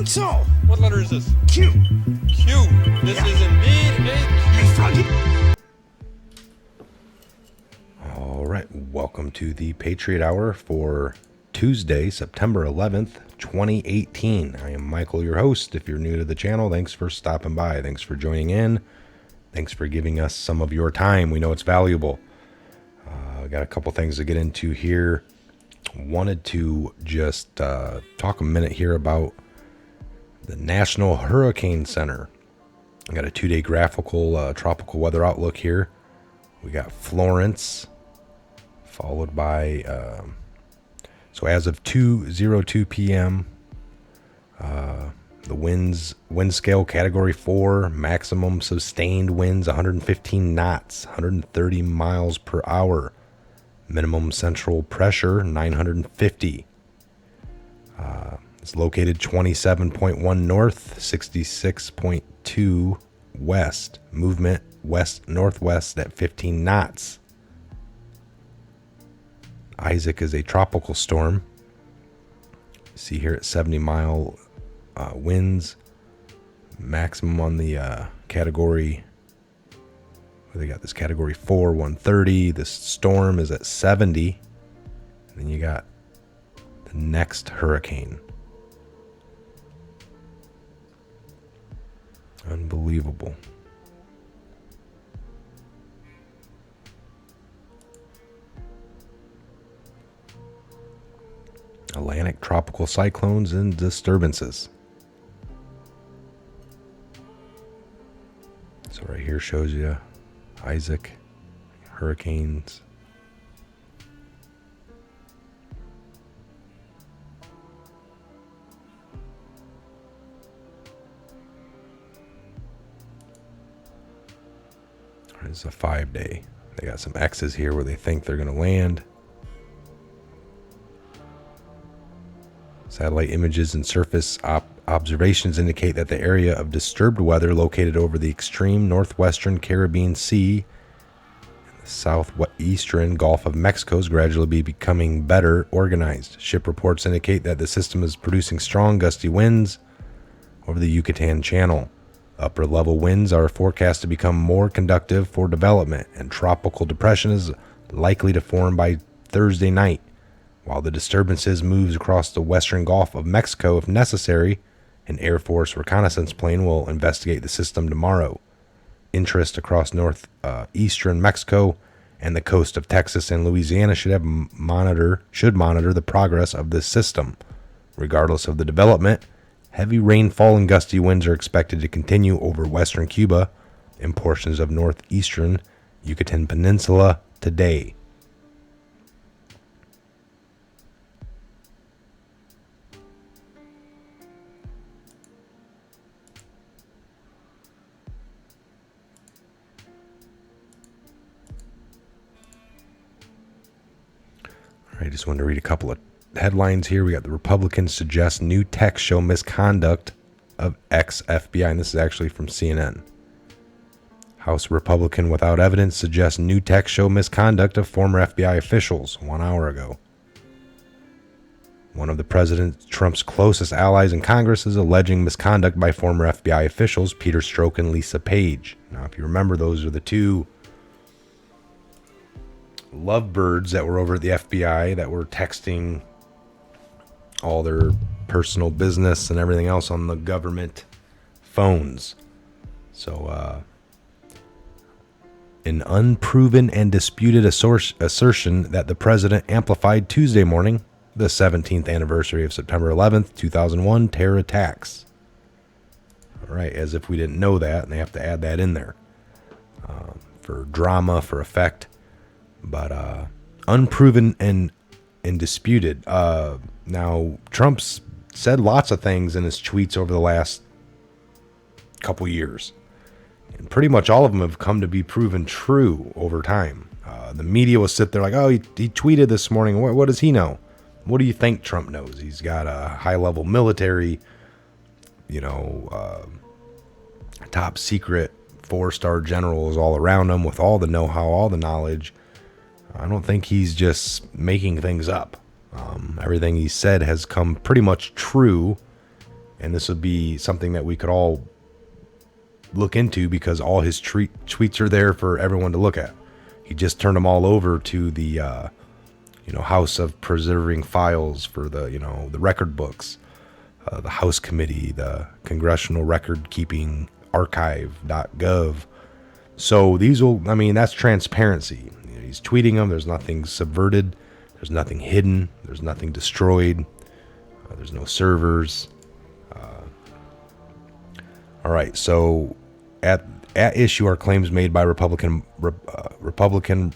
think so. What letter is this? Q. Q. This is indeed a I found it. All right, welcome to the Patriot Hour for Tuesday, September 11th, 2018. I am Michael, your host. If you're new to the channel, thanks for stopping by. Thanks for joining in. Thanks for giving us some of your time. We know it's valuable. I got a couple things to get into here. Wanted to just talk a minute here about the National Hurricane Center. I got a 2-day graphical tropical weather outlook here. We got Florence, followed by, so as of 2:02 p.m., the wind scale category 4, maximum sustained winds 115 knots, 130 miles per hour. Minimum central pressure 950. It's located 27.1 north, 66.2 west. Movement west-northwest at 15 knots. Isaac is a tropical storm. See here at 70-mile winds. Maximum on the category. They got this category 4, 130. This storm is at 70. And then you got the next hurricane. Unbelievable. Atlantic tropical cyclones and disturbances. So right here shows you Isaac, hurricanes. It's a 5-day. They got some X's here where they think they're going to land. Satellite images and surface observations indicate that the area of disturbed weather located over the extreme northwestern Caribbean Sea and the southeastern Gulf of Mexico is gradually becoming better organized. Ship reports indicate that the system is producing strong gusty winds over the Yucatan Channel. Upper level winds are forecast to become more conducive for development, and tropical depression is likely to form by Thursday night. While the disturbances moves across the western Gulf of Mexico if necessary, an Air Force reconnaissance plane will investigate the system tomorrow. Interest across northeastern Mexico and the coast of Texas and Louisiana should monitor the progress of this system. Regardless of the development, heavy rainfall and gusty winds are expected to continue over western Cuba and portions of northeastern Yucatan Peninsula today. I just wanted to read a couple of headlines here. We got the Republicans suggest new texts show misconduct of ex-FBI, and this is actually from CNN. House Republican without evidence suggests new texts show misconduct of former FBI officials 1 hour ago. One of the President Trump's closest allies in Congress is alleging misconduct by former FBI officials, Peter Strzok and Lisa Page. Now, if you remember, those are the two lovebirds that were over at the FBI that were texting all their personal business and everything else on the government phones. So, an unproven and disputed assertion that the president amplified Tuesday morning, the 17th anniversary of September 11th, 2001 terror attacks. All right, as if we didn't know that, and they have to add that in there for drama, for effect. But unproven and disputed. Now, Trump's said lots of things in his tweets over the last couple years. And pretty much all of them have come to be proven true over time. The media will sit there like, oh, he tweeted this morning. What does he know? What do you think Trump knows? He's got a high-level military, top secret 4-star generals all around him with all the know-how, all the knowledge. I don't think he's just making things up. Everything he said has come pretty much true And this would be something that we could all look into because all his tweets are there for everyone to look at. He just turned them all over to the House of Preserving Files for the record books, the House Committee, the Congressional Record Keeping Archive.gov. So that's transparency. He's tweeting them. There's nothing subverted. There's nothing hidden. There's nothing destroyed. There's no servers. All right. So at issue are claims made by Republican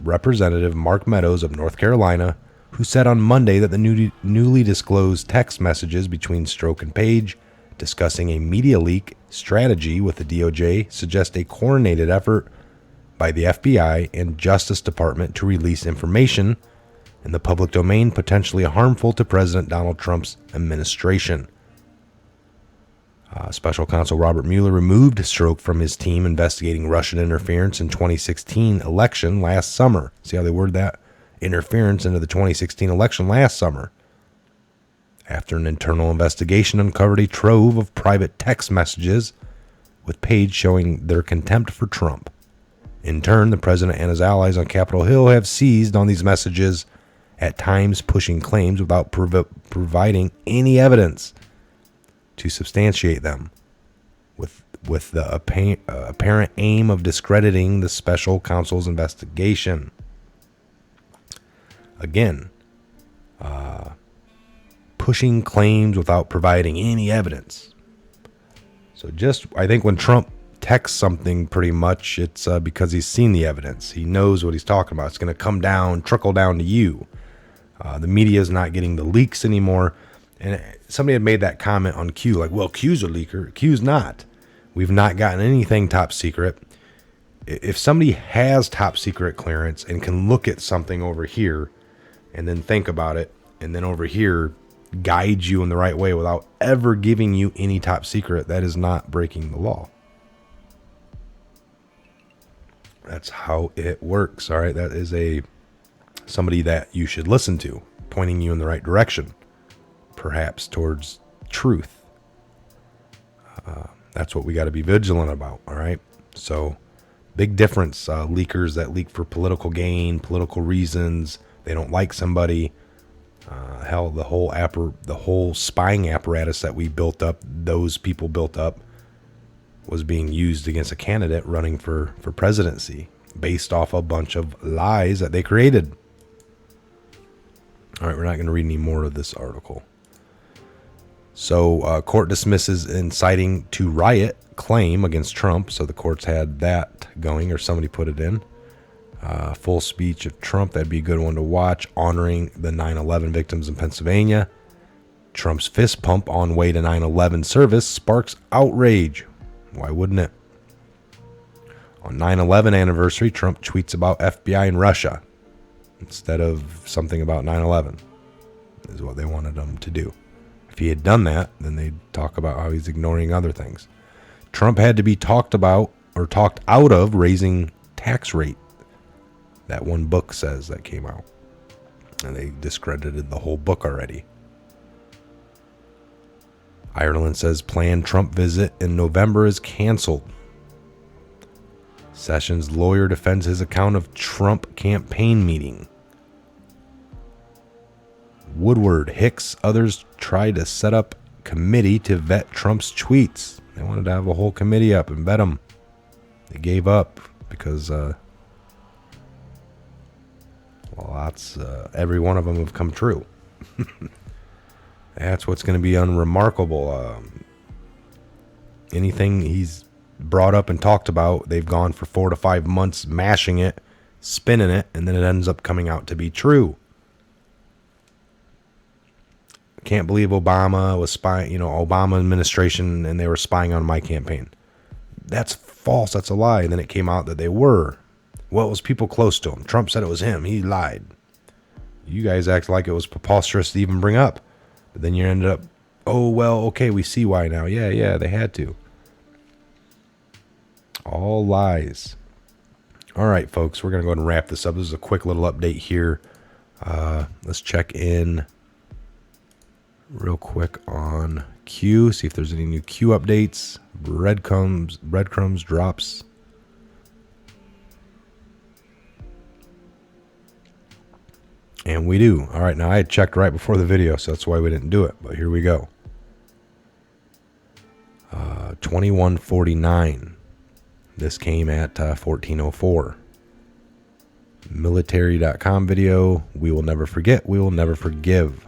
Representative Mark Meadows of North Carolina, who said on Monday that the newly disclosed text messages between Strzok and Page discussing a media leak strategy with the DOJ suggest a coordinated effort by the FBI and Justice Department to release information in the public domain potentially harmful to President Donald Trump's administration. Special Counsel Robert Mueller removed Strzok from his team investigating Russian interference in 2016 election last summer. See how they word that? Interference into the 2016 election last summer. After an internal investigation uncovered a trove of private text messages with Page showing their contempt for Trump. In turn, the president and his allies on Capitol Hill have seized on these messages, at times pushing claims without providing any evidence to substantiate them, with the apparent aim of discrediting the special counsel's investigation. Again, pushing claims without providing any evidence. So I think when Trump texts something, pretty much it's because he's seen the evidence. He knows what he's talking about. It's going to trickle down to you. The media is not getting the leaks anymore. And somebody had made that comment on Q, like, well, Q's a leaker. Q's not. We've not gotten anything top secret. If somebody has top secret clearance and can look at something over here and then think about it, and then over here guide you in the right way without ever giving you any top secret, that is not breaking the law. That's how it works. All right. That is somebody that you should listen to, pointing you in the right direction, perhaps towards truth. That's what we got to be vigilant about. All right. So big difference. Leakers that leak for political gain, political reasons. They don't like somebody. Hell, the whole spying apparatus that we built up, those people built up, was being used against a candidate running for presidency based off a bunch of lies that they created. All right, we're not going to read any more of this article. So, court dismisses inciting to riot claim against Trump. So the courts had that going, or somebody put it in. Full speech of Trump, that'd be a good one to watch, honoring the 9/11 victims in Pennsylvania. Trump's fist pump on way to 9/11 service sparks outrage. Why wouldn't it? On 9/11 anniversary, Trump tweets about FBI and Russia instead of something about 9/11, is what they wanted him to do. If he had done that, then they'd talk about how he's ignoring other things. Trump had to be talked about or talked out of raising tax rate. That one book says that came out. And they discredited the whole book already. Ireland says planned Trump visit in November is canceled. Sessions lawyer defends his account of Trump campaign meeting. Woodward, Hicks, others tried to set up committee to vet Trump's tweets. They wanted to have a whole committee up and vet him. They gave up because every one of them have come true. That's what's going to be unremarkable. Anything he's brought up and talked about, they've gone for 4 to 5 months mashing it, spinning it, and then it ends up coming out to be true. Can't believe Obama was spying, Obama administration, and they were spying on my campaign. That's false. That's a lie. And then it came out that they were. Well, it was people close to him. Trump said it was him. He lied. You guys act like it was preposterous to even bring up. But then you ended up, oh, well, okay, we see why now. Yeah, they had to. All lies. All right, folks, we're going to go ahead and wrap this up. This is a quick little update here. Let's check in real quick on Q, see if there's any new Q updates, breadcrumbs drops. And we do. All right, now I had checked right before the video, so that's why we didn't do it, but here we go. 2149. This came at 1404. Military.com video. We will never forget. We will never forgive.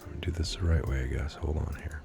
I'm gonna do this the right way, I guess. Hold on here.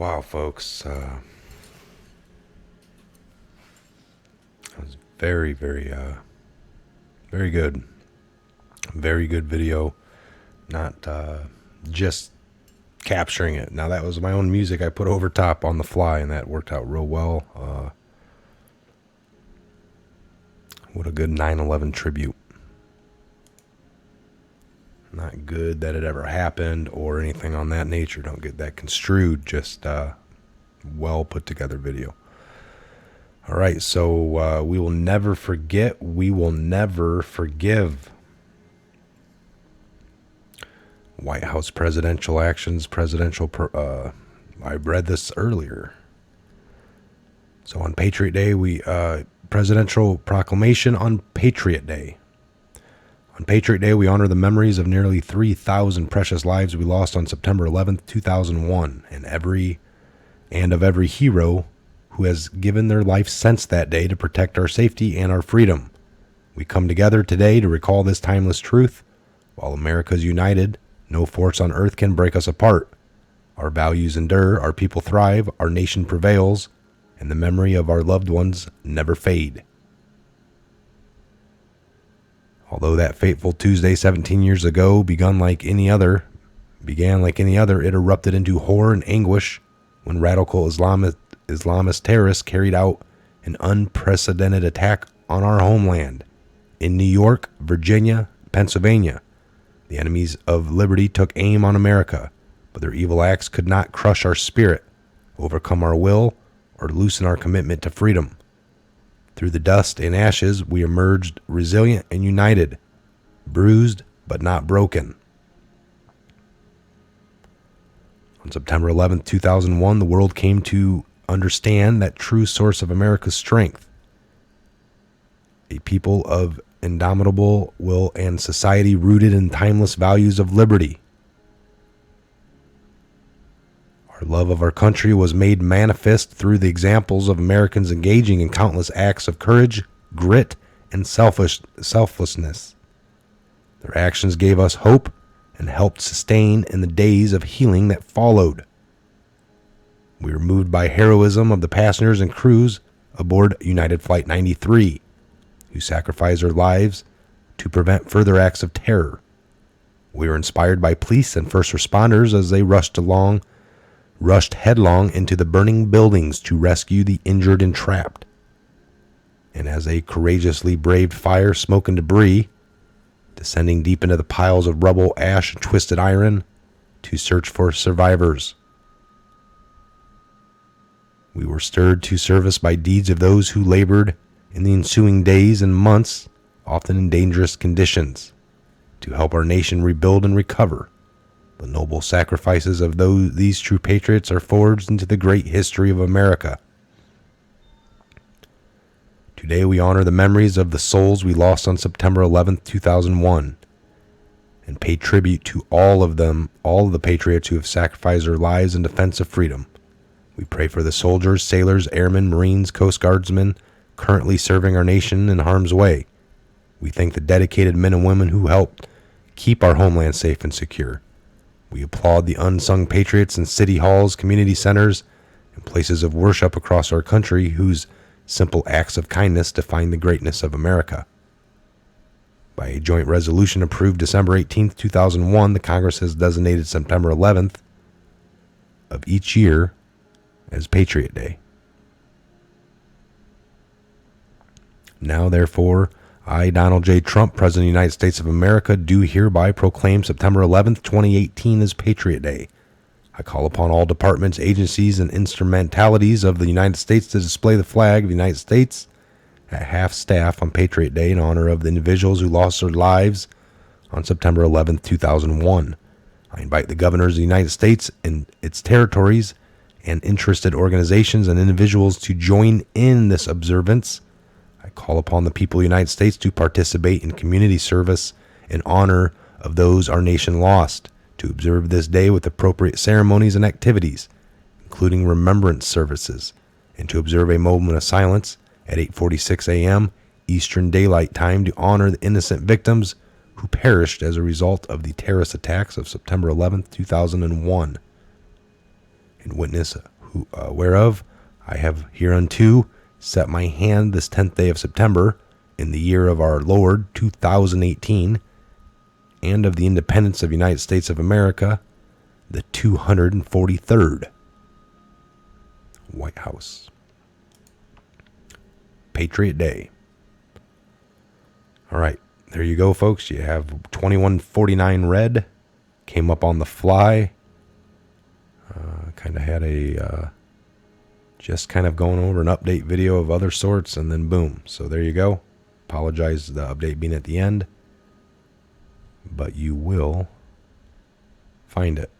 Wow, folks. That was very, very, very good. Very good video. Not just capturing it. Now, that was my own music I put over top on the fly, and that worked out real well. What a good 9/11 tribute. Not good that it ever happened or anything on that nature. Don't get that construed. Just well put together video. All right, so we will never forget. We will never forgive. White House presidential actions. I read this earlier. So on Patriot Day, presidential proclamation on Patriot Day. On Patriot Day, we honor the memories of nearly 3,000 precious lives we lost on September 11th, 2001, and of every hero who has given their life since that day to protect our safety and our freedom. We come together today to recall this timeless truth. While America is united, no force on earth can break us apart. Our values endure, our people thrive, our nation prevails, and the memory of our loved ones never fade. Although that fateful Tuesday 17 years ago began like any other, it erupted into horror and anguish when radical Islamist terrorists carried out an unprecedented attack on our homeland. In New York, Virginia, Pennsylvania, the enemies of liberty took aim on America, but their evil acts could not crush our spirit, overcome our will, or loosen our commitment to freedom. Through the dust and ashes, we emerged resilient and united, bruised but not broken. On September 11th, 2001, the world came to understand that true source of America's strength. A people of indomitable will and society rooted in timeless values of liberty. Our love of our country was made manifest through the examples of Americans engaging in countless acts of courage, grit, and selflessness. Their actions gave us hope and helped sustain in the days of healing that followed. We were moved by heroism of the passengers and crews aboard United Flight 93, who sacrificed their lives to prevent further acts of terror. We were inspired by police and first responders as they rushed headlong into the burning buildings to rescue the injured and trapped. And as they courageously braved fire, smoke, and debris, descending deep into the piles of rubble, ash, and twisted iron to search for survivors. We were stirred to service by deeds of those who labored in the ensuing days and months, often in dangerous conditions, to help our nation rebuild and recover. The noble sacrifices of these true patriots are forged into the great history of America. Today we honor the memories of the souls we lost on September 11th, 2001, and pay tribute to all of the patriots who have sacrificed their lives in defense of freedom. We pray for the soldiers, sailors, airmen, Marines, Coast Guardsmen currently serving our nation in harm's way. We thank the dedicated men and women who helped keep our homeland safe and secure. We applaud the unsung patriots in city halls, community centers, and places of worship across our country whose simple acts of kindness define the greatness of America. By a joint resolution approved December 18, 2001, the Congress has designated September 11th of each year as Patriot Day. Now, therefore, I, Donald J. Trump, President of the United States of America, do hereby proclaim September 11th, 2018 as Patriot Day. I call upon all departments, agencies, and instrumentalities of the United States to display the flag of the United States at half-staff on Patriot Day in honor of the individuals who lost their lives on September 11th, 2001. I invite the governors of the United States and its territories and interested organizations and individuals to join in this observance. I call upon the people of the United States to participate in community service in honor of those our nation lost, to observe this day with appropriate ceremonies and activities, including remembrance services, and to observe a moment of silence at 8:46 a.m. Eastern Daylight Time to honor the innocent victims who perished as a result of the terrorist attacks of September 11th, 2001. in witness whereof I have hereunto set my hand this 10th day of September in the year of our Lord 2018 and of the independence of the United States of America, the 243rd. White House. Patriot Day. All right, there you go, folks. You have 2149 red. Came up on the fly. Kind of had a just kind of going over an update video of other sorts, and then boom. So there you go. Apologize the update being at the end, but you will find it.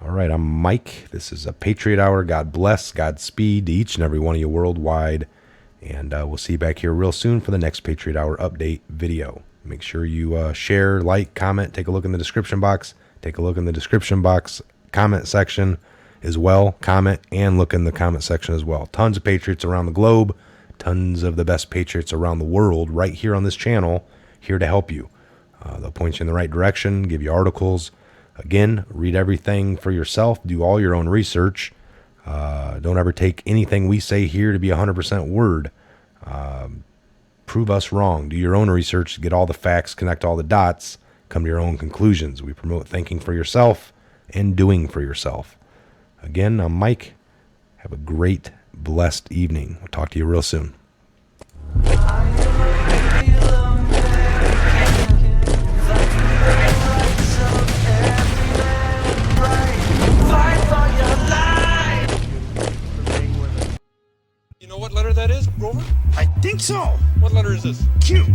All right, I'm Mike. This is a Patriot Hour. God bless, Godspeed to each and every one of you worldwide. And we'll see you back here real soon for the next Patriot Hour update video. Make sure you share, like, comment, take a look in the description box. Take a look in the description box comment section as well. Comment and look in the comment section as well. Tons of Patriots around the globe. Tons of the best Patriots around the world right here on this channel, here to help you. They'll point you in the right direction, give you articles. Again, read everything for yourself. Do all your own research. Don't ever take anything we say here to be 100% word. Prove us wrong. Do your own research. Get all the facts. Connect all the dots. Come to your own conclusions. We promote thinking for yourself and doing for yourself. Again, I'm Mike. Have a great, blessed evening. We'll talk to you real soon. You know what letter that is, Grover? I think so. What letter is this? Q.